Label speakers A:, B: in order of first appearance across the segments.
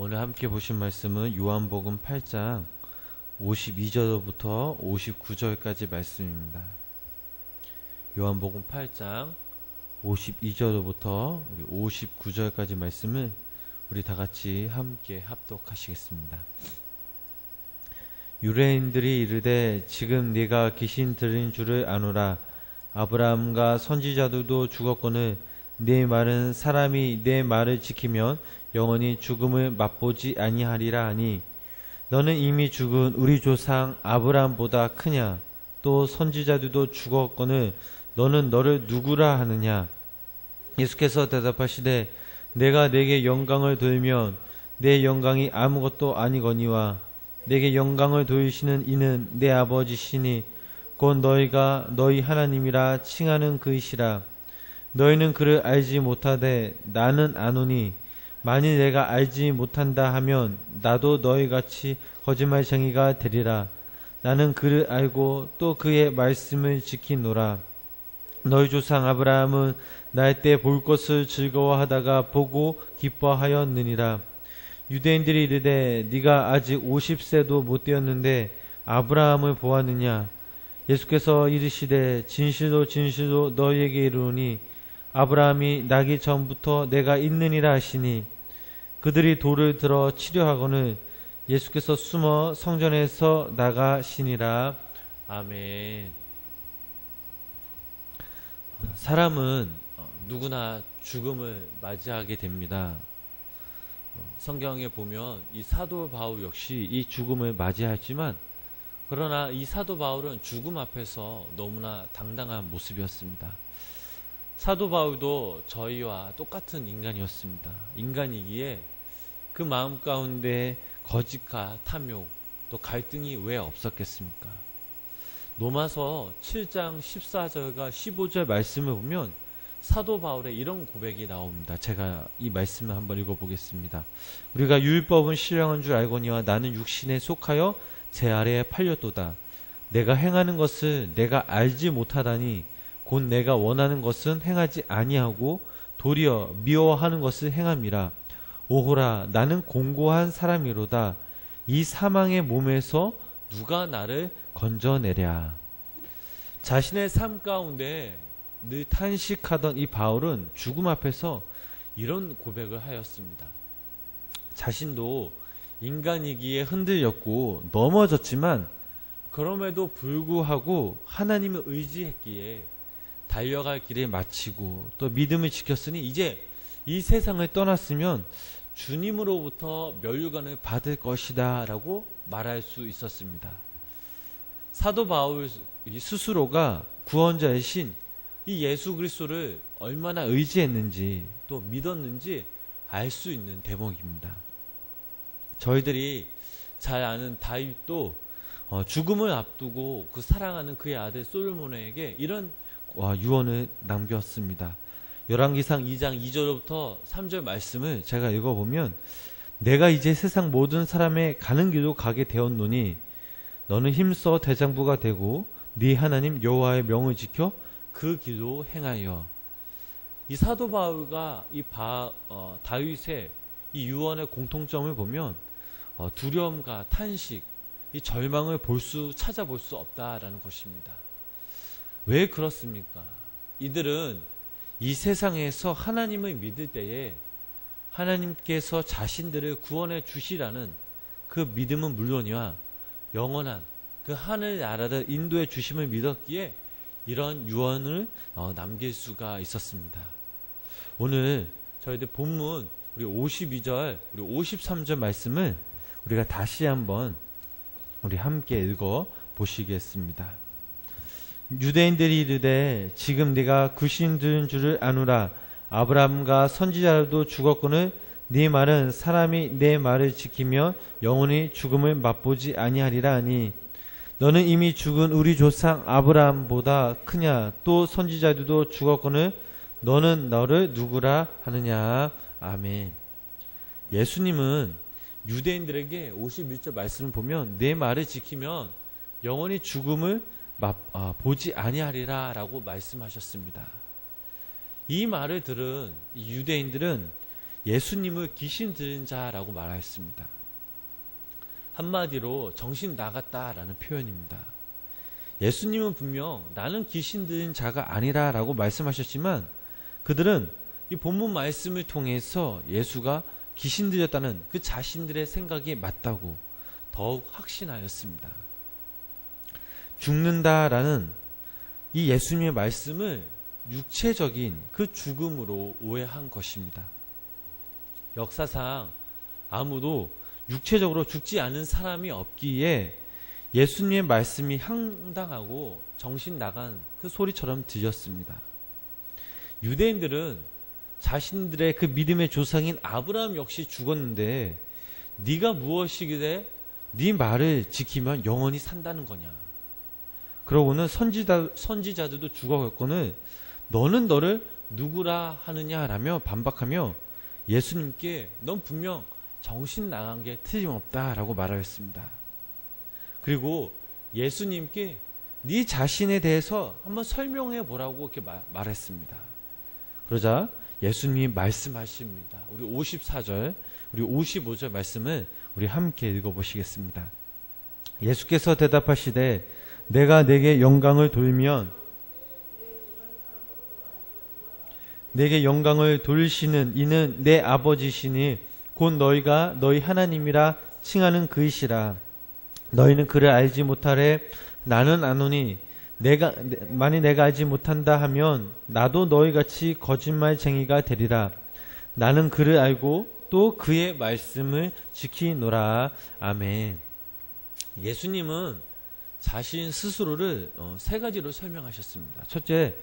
A: 오늘 함께 보신 말씀은 요한복음 8장 52절부터 59절까지 말씀입니다. 요한복음 8장 52절부터 59절까지 말씀을 우리 다 같이 함께 합독하시겠습니다. 유대인들이 이르되 지금 네가 귀신 들린 줄을 아노라. 아브라함과 선지자들도 죽었거늘 네 말은 사람이 내 말을 지키면 영원히 죽음을 맛보지 아니하리라 하니 너는 이미 죽은 우리 조상 아브라함보다 크냐? 또 선지자들도 죽었거늘 너는 너를 누구라 하느냐? 예수께서 대답하시되 내가 내게 영광을 돌면 내 영광이 아무것도 아니거니와 내게 영광을 돌리시는 이는 내 아버지시니 곧 너희가 너희 하나님이라 칭하는 그이시라. 너희는 그를 알지 못하되 나는 아노니 만일 내가 알지 못한다 하면 나도 너희같이 거짓말쟁이가 되리라. 나는 그를 알고 또 그의 말씀을 지키노라. 너희 조상 아브라함은 날 때 볼 것을 즐거워하다가 보고 기뻐하였느니라. 유대인들이 이르되 네가 아직 50세도 못 되었는데 아브라함을 보았느냐? 예수께서 이르시되 진실로 진실로 너희에게 이르노니 아브라함이 나기 전부터 내가 있느니라 하시니 그들이 돌을 들어 치려 하거늘 예수께서 숨어 성전에서 나가시니라. 아멘. 사람은 누구나 죽음을 맞이하게 됩니다. 성경에 보면 이 사도 바울 역시 이 죽음을 맞이하지만 그러나 이 사도 바울은 죽음 앞에서 너무나 당당한 모습이었습니다. 사도 바울도 저희와 똑같은 인간이었습니다. 인간이기에 그 마음 가운데 거짓과 탐욕 또 갈등이 왜 없었겠습니까? 로마서 7장 14절과 15절 말씀을 보면 사도 바울의 이런 고백이 나옵니다. 제가 이 말씀을 한번 읽어보겠습니다. 우리가 율법은 신령한 줄 알거니와 나는 육신에 속하여 제 아래에 팔렸도다. 내가 행하는 것을 내가 알지 못하다니 곧 내가 원하는 것은 행하지 아니하고 도리어 미워하는 것을 행함이라. 오호라 나는 공고한 사람이로다. 이 사망의 몸에서 누가 나를 건져내랴. 자신의 삶 가운데 늘 탄식하던 이 바울은 죽음 앞에서 이런 고백을 하였습니다. 자신도 인간이기에 흔들렸고 넘어졌지만 그럼에도 불구하고 하나님을 의지했기에 달려갈 길을 마치고 또 믿음을 지켰으니 이제 이 세상을 떠났으면 주님으로부터 멸류관을 받을 것이다 라고 말할 수 있었습니다. 사도 바울 스스로가 구원자이신 이 예수 그리스도를 얼마나 의지했는지 또 믿었는지 알 수 있는 대목입니다. 저희들이 잘 아는 다윗도 죽음을 앞두고 그 사랑하는 그의 아들 솔로몬에게 이런 유언을 남겼습니다. 열왕기상 2장 2절부터 3절 말씀을 제가 읽어보면 내가 이제 세상 모든 사람의 가는 길로 가게 되었노니 너는 힘써 대장부가 되고 네 하나님 여호와의 명을 지켜 그 길로 행하여. 이 사도 바울과 이 다윗의 이 유언의 공통점을 보면 두려움과 탄식, 이 절망을 찾아볼 수 없다라는 것입니다. 왜 그렇습니까? 이들은 이 세상에서 하나님을 믿을 때에 하나님께서 자신들을 구원해 주시라는 그 믿음은 물론이와 영원한 그 하늘 나라를 인도해 주심을 믿었기에 이런 유언을 남길 수가 있었습니다. 오늘 저희들 본문 우리 52절, 우리 53절 말씀을 우리가 다시 한번 우리 함께 읽어 보시겠습니다. 유대인들이 이르되 지금 네가 귀신 들린 줄을 아노라. 아브라함과 선지자들도 죽었거늘 네 말은 사람이 내 말을 지키며 영원히 죽음을 맛보지 아니하리라 하니 너는 이미 죽은 우리 조상 아브라함보다 크냐? 또 선지자들도 죽었거늘 너는 너를 누구라 하느냐? 아멘. 예수님은 유대인들에게 51절 말씀을 보면 내 말을 지키면 영원히 죽음을 보지 아니하리라 라고 말씀하셨습니다. 이 말을 들은 유대인들은 예수님을 귀신 들린 자라고 말하였습니다. 한마디로 정신 나갔다라는 표현입니다. 예수님은 분명 나는 귀신 들린 자가 아니라라고 말씀하셨지만 그들은 이 본문 말씀을 통해서 예수가 귀신 들렸다는 그 자신들의 생각이 맞다고 더욱 확신하였습니다. 죽는다라는 이 예수님의 말씀을 육체적인 그 죽음으로 오해한 것입니다. 역사상 아무도 육체적으로 죽지 않은 사람이 없기에 예수님의 말씀이 황당하고 정신 나간 그 소리처럼 들렸습니다. 유대인들은 자신들의 그 믿음의 조상인 아브라함 역시 죽었는데 네가 무엇이기에 네 말을 지키면 영원히 산다는 거냐. 그러고는 선지자들도 죽어갔거늘 너는 너를 누구라 하느냐라며 반박하며 예수님께 넌 분명 정신 나간 게 틀림없다라고 말하였습니다. 그리고 예수님께 네 자신에 대해서 한번 설명해 보라고 이렇게 말했습니다. 그러자 예수님이 말씀하십니다. 우리 54절, 우리 55절 말씀을 우리 함께 읽어보시겠습니다. 예수께서 대답하시되 내가 내게 영광을 돌리면 내게 영광을 돌리시는 이는 내 아버지시니 곧 너희가 너희 하나님이라 칭하는 그이시라. 너희는 그를 알지 못하래. 나는 아노니 만일 내가 알지 못한다 하면 나도 너희같이 거짓말쟁이가 되리라. 나는 그를 알고 또 그의 말씀을 지키노라. 아멘. 예수님은 자신 스스로를 세 가지로 설명하셨습니다. 첫째,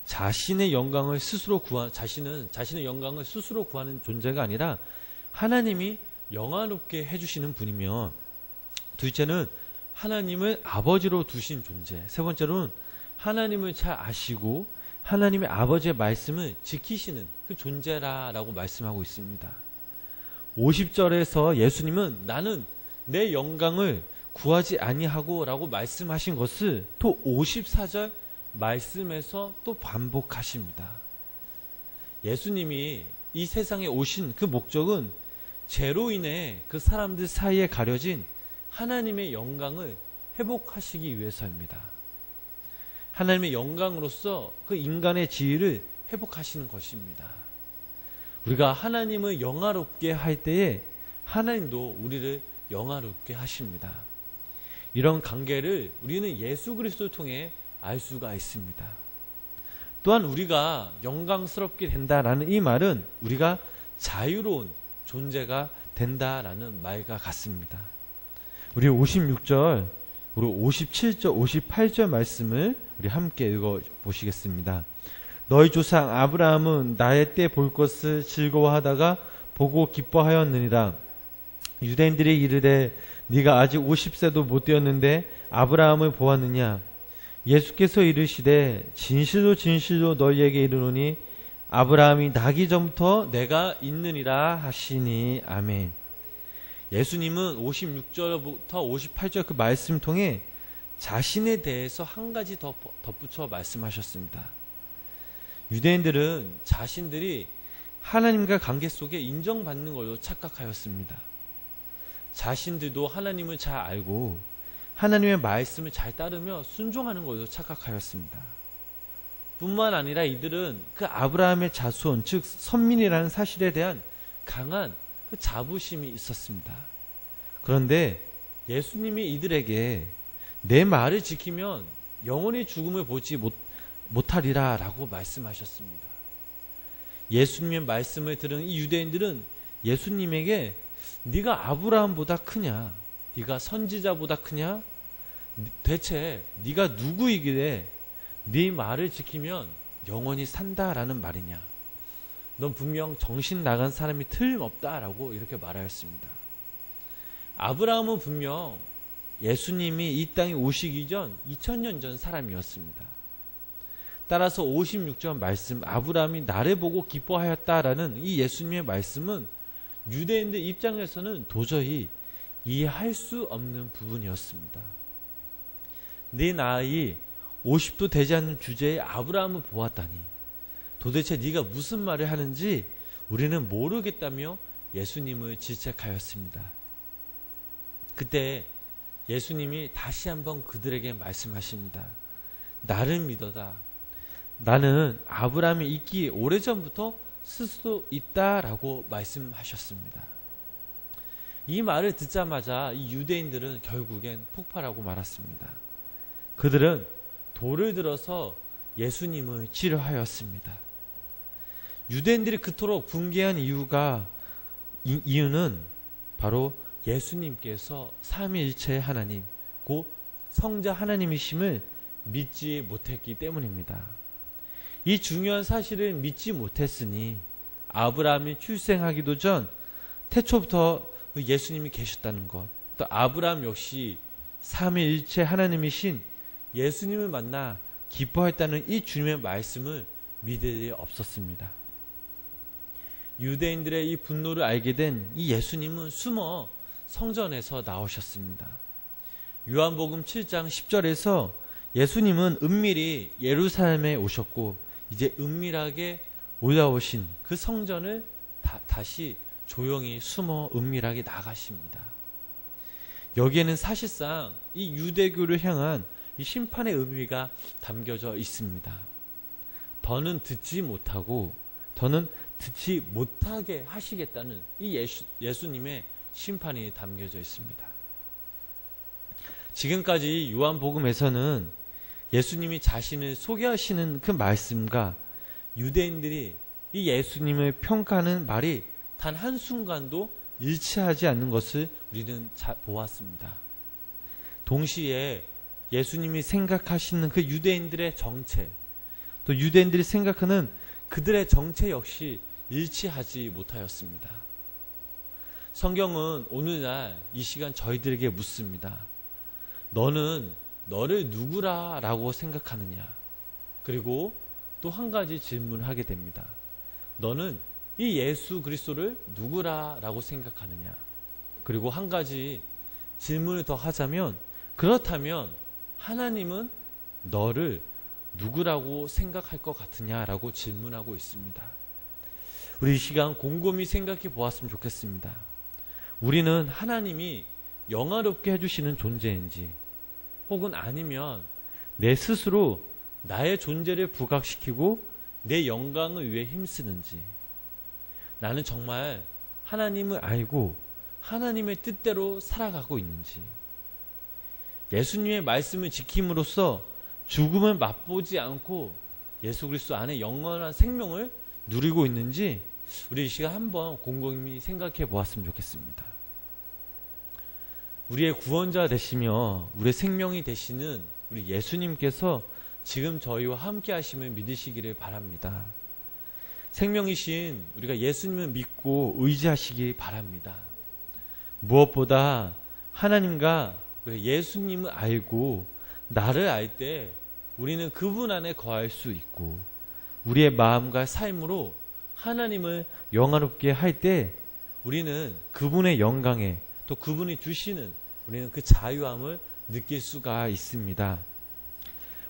A: 자신의 영광을 스스로 자신의 영광을 스스로 구하는 존재가 아니라 하나님이 영화롭게 해주시는 분이며, 둘째는 하나님을 아버지로 두신 존재, 세 번째로는 하나님을 잘 아시고 하나님의 아버지의 말씀을 지키시는 그 존재라라고 말씀하고 있습니다. 50절에서 예수님은 나는 내 영광을 구하지 아니하고 라고 말씀하신 것을 또 54절 말씀에서 또 반복하십니다. 예수님이 이 세상에 오신 그 목적은 죄로 인해 그 사람들 사이에 가려진 하나님의 영광을 회복하시기 위해서입니다. 하나님의 영광으로서 그 인간의 지위를 회복하시는 것입니다. 우리가 하나님을 영화롭게 할 때에 하나님도 우리를 영화롭게 하십니다. 이런 관계를 우리는 예수 그리스도를 통해 알 수가 있습니다. 또한 우리가 영광스럽게 된다라는 이 말은 우리가 자유로운 존재가 된다라는 말과 같습니다. 우리 56절, 우리 57절, 58절 말씀을 우리 함께 읽어보시겠습니다. 너희 조상 아브라함은 나의 때 볼 것을 즐거워하다가 보고 기뻐하였느니라. 유대인들이 이르되 네가 아직 50세도 못 되었는데 아브라함을 보았느냐. 예수께서 이르시되 진실로 진실로 너희에게 이르노니 아브라함이 나기 전부터 내가 있느니라 하시니. 아멘. 예수님은 56절부터 58절 그 말씀 통해 자신에 대해서 한 가지 더 덧붙여 말씀하셨습니다. 유대인들은 자신들이 하나님과 관계 속에 인정받는 걸로 착각하였습니다. 자신들도 하나님을 잘 알고 하나님의 말씀을 잘 따르며 순종하는 걸로 착각하였습니다. 뿐만 아니라 이들은 그 아브라함의 자손, 즉 선민이라는 사실에 대한 강한 그 자부심이 있었습니다. 그런데 예수님이 이들에게 내 말을 지키면 영원히 죽음을 보지 못하리라 라고 말씀하셨습니다. 예수님의 말씀을 들은 이 유대인들은 예수님에게 네가 아브라함보다 크냐? 네가 선지자보다 크냐? 대체 네가 누구이길래 네 말을 지키면 영원히 산다라는 말이냐? 넌 분명 정신 나간 사람이 틀림없다라고 이렇게 말하였습니다. 아브라함은 분명 예수님이 이 땅에 오시기 전 2000년 전 사람이었습니다. 따라서 56절 말씀, 아브라함이 나를 보고 기뻐하였다라는 이 예수님의 말씀은 유대인들 입장에서는 도저히 이해할 수 없는 부분이었습니다. 네 나이 50도 되지 않는 주제에 아브라함을 보았다니 도대체 네가 무슨 말을 하는지 우리는 모르겠다며 예수님을 질책하였습니다. 그때 예수님이 다시 한번 그들에게 말씀하십니다. 나를 믿어다. 나는 아브라함이 있기 오래전부터 쓸 수도 있다라고 말씀하셨습니다. 이 말을 듣자마자 이 유대인들은 결국엔 폭발하고 말았습니다. 그들은 돌을 들어서 예수님을 치려하였습니다. 유대인들이 그토록 분개한 이유는 바로 예수님께서 삼위일체의 하나님, 곧 성자 하나님이심을 믿지 못했기 때문입니다. 이 중요한 사실을 믿지 못했으니 아브라함이 출생하기도 전 태초부터 예수님이 계셨다는 것, 또 아브라함 역시 삼위일체 하나님이신 예수님을 만나 기뻐했다는 이 주님의 말씀을 믿을 리 없었습니다. 유대인들의 이 분노를 알게 된 이 예수님은 숨어 성전에서 나오셨습니다. 요한복음 7장 10절에서 예수님은 은밀히 예루살렘에 오셨고 이제 은밀하게 올라오신 그 성전을 다시 조용히 숨어 은밀하게 나가십니다. 여기에는 사실상 이 유대교를 향한 이 심판의 의미가 담겨져 있습니다. 더는 듣지 못하고 더는 듣지 못하게 하시겠다는 이 예수님의 심판이 담겨져 있습니다. 지금까지 요한복음에서는 예수님이 자신을 소개하시는 그 말씀과 유대인들이 이 예수님을 평가하는 말이 단 한순간도 일치하지 않는 것을 우리는 보았습니다. 동시에 예수님이 생각하시는 그 유대인들의 정체, 또 유대인들이 생각하는 그들의 정체 역시 일치하지 못하였습니다. 성경은 오늘날 이 시간 저희들에게 묻습니다. 너는 너를 누구라 라고 생각하느냐? 그리고 또 한 가지 질문을 하게 됩니다. 너는 이 예수 그리스도를 누구라 라고 생각하느냐? 그리고 한 가지 질문을 더 하자면, 그렇다면 하나님은 너를 누구라고 생각할 것 같으냐라고 질문하고 있습니다. 우리 이 시간 곰곰이 생각해 보았으면 좋겠습니다. 우리는 하나님이 영화롭게 해주시는 존재인지, 혹은 아니면 내 스스로 나의 존재를 부각시키고 내 영광을 위해 힘쓰는지, 나는 정말 하나님을 알고 하나님의 뜻대로 살아가고 있는지, 예수님의 말씀을 지킴으로써 죽음을 맛보지 않고 예수 그리스도 안에 영원한 생명을 누리고 있는지 우리 이 시간 한번 곰곰이 생각해 보았으면 좋겠습니다. 우리의 구원자 되시며 우리의 생명이 되시는 우리 예수님께서 지금 저희와 함께 하심을 믿으시기를 바랍니다. 생명이신 우리가 예수님을 믿고 의지하시기 바랍니다. 무엇보다 하나님과 예수님을 알고 나를 알 때 우리는 그분 안에 거할 수 있고, 우리의 마음과 삶으로 하나님을 영화롭게 할 때 우리는 그분의 영광에, 또 그분이 주시는 우리는 그 자유함을 느낄 수가 있습니다.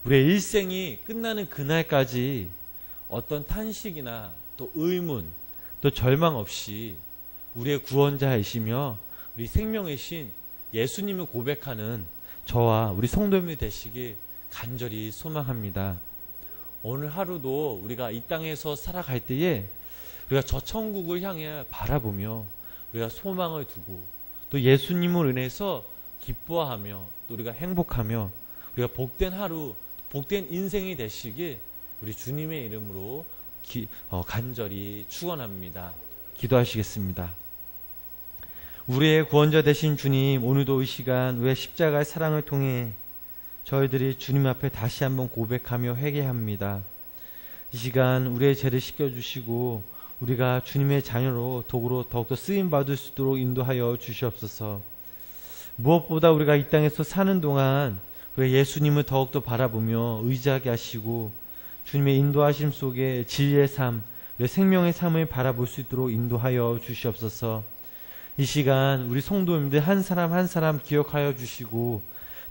A: 우리의 일생이 끝나는 그날까지 어떤 탄식이나 또 의문, 또 절망 없이 우리의 구원자이시며 우리 생명이신 예수님을 고백하는 저와 우리 성도님이 되시길 간절히 소망합니다. 오늘 하루도 우리가 이 땅에서 살아갈 때에 우리가 저 천국을 향해 바라보며 우리가 소망을 두고 또 예수님을 인해서 기뻐하며 또 우리가 행복하며 우리가 복된 하루, 복된 인생이 되시길 우리 주님의 이름으로 간절히 축원합니다. 기도하시겠습니다. 우리의 구원자 되신 주님, 오늘도 이 시간 우리의 십자가의 사랑을 통해 저희들이 주님 앞에 다시 한번 고백하며 회개합니다. 이 시간 우리의 죄를 씻겨주시고 우리가 주님의 자녀로 도구로 더욱더 쓰임받을 수 있도록 인도하여 주시옵소서. 무엇보다 우리가 이 땅에서 사는 동안 우리 예수님을 더욱더 바라보며 의지하게 하시고 주님의 인도하심 속에 진리의 삶, 우리 생명의 삶을 바라볼 수 있도록 인도하여 주시옵소서. 이 시간 우리 성도님들 한 사람 한 사람 기억하여 주시고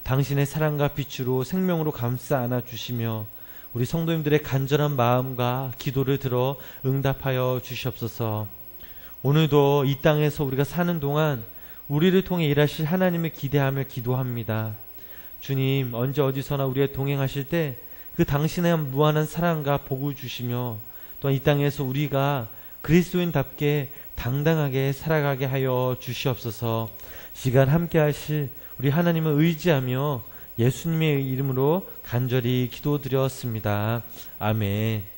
A: 당신의 사랑과 빛으로 생명으로 감싸 안아 주시며 우리 성도님들의 간절한 마음과 기도를 들어 응답하여 주시옵소서. 오늘도 이 땅에서 우리가 사는 동안 우리를 통해 일하실 하나님을 기대하며 기도합니다. 주님, 언제 어디서나 우리와 동행하실 때 그 당신의 무한한 사랑과 복을 주시며 또한 이 땅에서 우리가 그리스도인답게 당당하게 살아가게 하여 주시옵소서. 시간 함께 하실 우리 하나님을 의지하며 예수님의 이름으로 간절히 기도드렸습니다. 아멘.